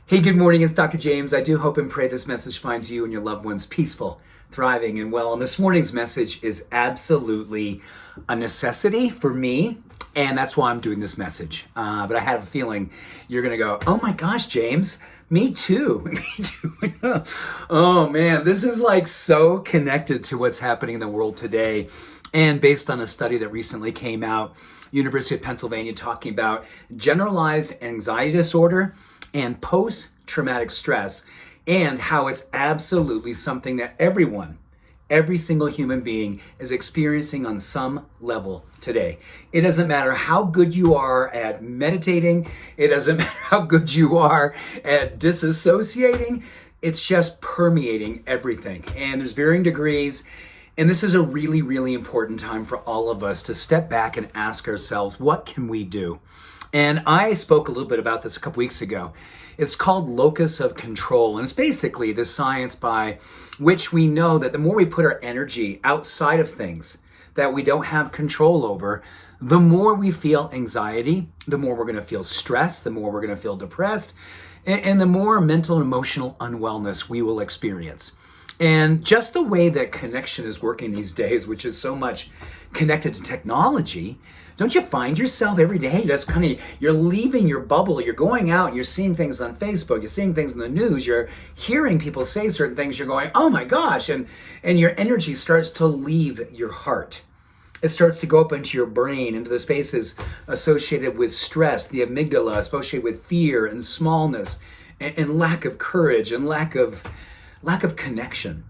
Hey, good morning. It's Dr. James. I do hope and pray this message finds you and your loved ones peaceful, thriving, and well. And this morning's message is absolutely a necessity for me, and that's why I'm doing this message. But I have a feeling you're going to go, oh my gosh, James, me too. Me too. Oh man, this is like so connected to what's happening in the world today. And based on a study that recently came out, University of Pennsylvania, talking about generalized anxiety disorder and post-traumatic stress, and how it's absolutely something that every single human being is experiencing on some level today. It doesn't matter how good you are at meditating. It doesn't matter how good you are at disassociating. It's just permeating everything. And there's varying degrees. And this is a really, really important time for all of us to step back and ask ourselves, what can we do? And I spoke a little bit about this a couple weeks ago. It's called Locus of Control. And it's basically the science by which we know that the more we put our energy outside of things that we don't have control over, the more we feel anxiety, the more we're going to feel stress, the more we're going to feel depressed, and the more mental and emotional unwellness we will experience. And just the way that connection is working these days, which is so much connected to technology, don't you find yourself every day just you're leaving your bubble, you're going out, you're seeing things on Facebook, you're seeing things in the news, you're hearing people say certain things, you're going, oh my gosh, and your energy starts to leave your heart. It starts to go up into your brain, into the spaces associated with stress, the amygdala, associated with fear and smallness and lack of courage and lack of connection.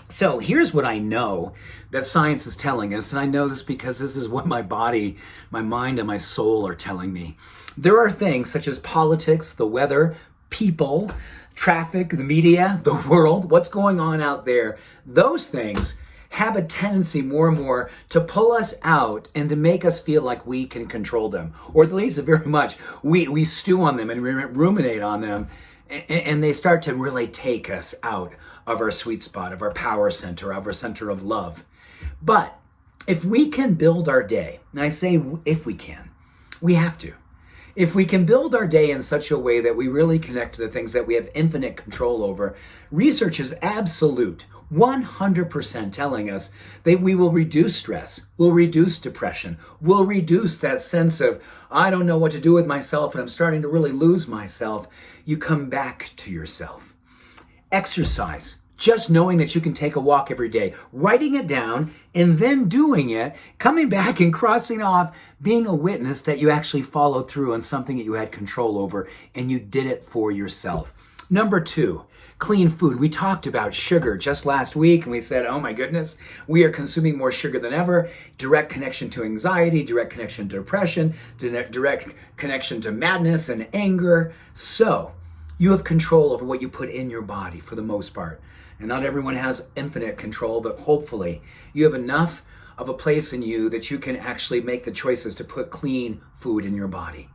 So here's what I know that science is telling us, and I know this because this is what my body, my mind, and my soul are telling me. There are things such as politics, the weather, people, traffic, the media, the world, what's going on out there. Those things have a tendency more and more to pull us out and to make us feel like we can control them, or at least very much we stew on them and ruminate on them. And they start to really take us out of our sweet spot, of our power center, of our center of love. But if we can build our day, and I say if we can, we have to. If we can build our day in such a way that we really connect to the things that we have infinite control over, research is absolute, 100% telling us that we will reduce stress, we'll reduce depression, we'll reduce that sense of, I don't know what to do with myself and I'm starting to really lose myself. You come back to yourself. Exercise, just knowing that you can take a walk every day, writing it down and then doing it, coming back and crossing off, being a witness that you actually followed through on something that you had control over and you did it for yourself. Number 2, clean food. We talked about sugar just last week and we said, oh my goodness, we are consuming more sugar than ever. Direct connection to anxiety, direct connection to depression, direct connection to madness and anger. So you have control over what you put in your body for the most part. And not everyone has infinite control, but hopefully you have enough of a place in you that you can actually make the choices to put clean food in your body.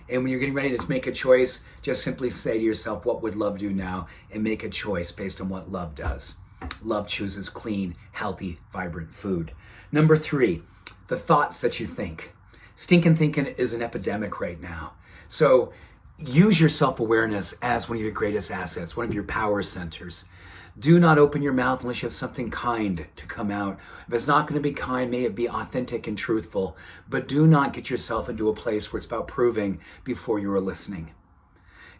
And when you're getting ready to make a choice, just simply say to yourself, what would love do now? And make a choice based on what love does. Love chooses clean, healthy, vibrant food. Number 3, the thoughts that you think. Stinking thinking is an epidemic right now. So use your self-awareness as one of your greatest assets, one of your power centers. Do not open your mouth unless you have something kind to come out. If it's not going to be kind, may it be authentic and truthful. But do not get yourself into a place where it's about proving before you are listening.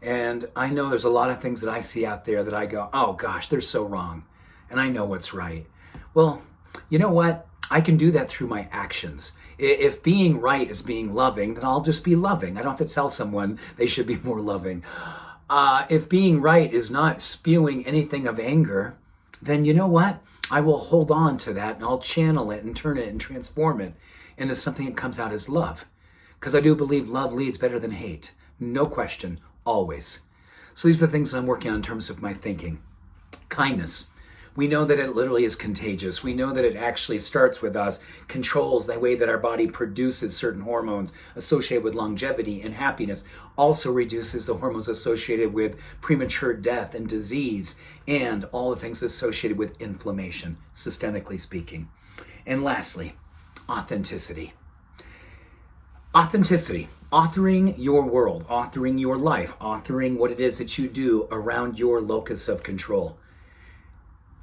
And I know there's a lot of things that I see out there that I go, oh gosh, they're so wrong. And I know what's right. Well, you know what? I can do that through my actions. If being right is being loving, then I'll just be loving. I don't have to tell someone they should be more loving. If being right is not spewing anything of anger, then you know what? I will hold on to that and I'll channel it and turn it and transform it into something that comes out as love. Because I do believe love leads better than hate. No question, always. So these are the things that I'm working on in terms of my thinking. Kindness. We know that it literally is contagious. We know that it actually starts with us, controls the way that our body produces certain hormones associated with longevity and happiness, also reduces the hormones associated with premature death and disease, and all the things associated with inflammation, systemically speaking. And lastly, authenticity. Authenticity. authoring your world, authoring your life, authoring what it is that you do around your locus of control.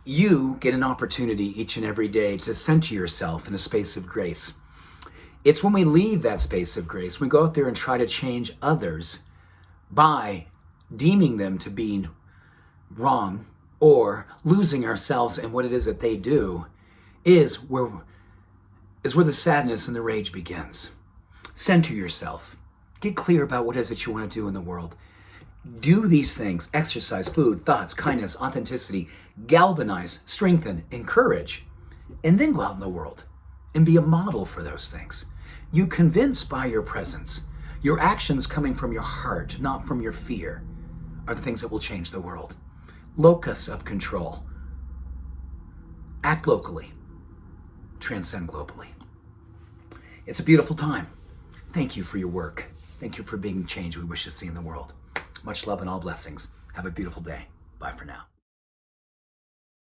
You get an opportunity each and every day to center yourself in a space of grace. It's when we leave that space of grace, we go out there and try to change others by deeming them to being wrong or losing ourselves in what it is that they do, is where the sadness and the rage begins. Center yourself. Get clear about what it is that you want to do in the world. Do these things: exercise, food, thoughts, kindness, authenticity, galvanize, strengthen, encourage, and then go out in the world and be a model for those things. You convince by your presence. Your actions coming from your heart, not from your fear, are the things that will change the world. Locus of control. Act locally. Transcend globally. It's a beautiful time. Thank you for your work. Thank you for being the change we wish to see in the world. Much love and all blessings. Have a beautiful day. Bye for now.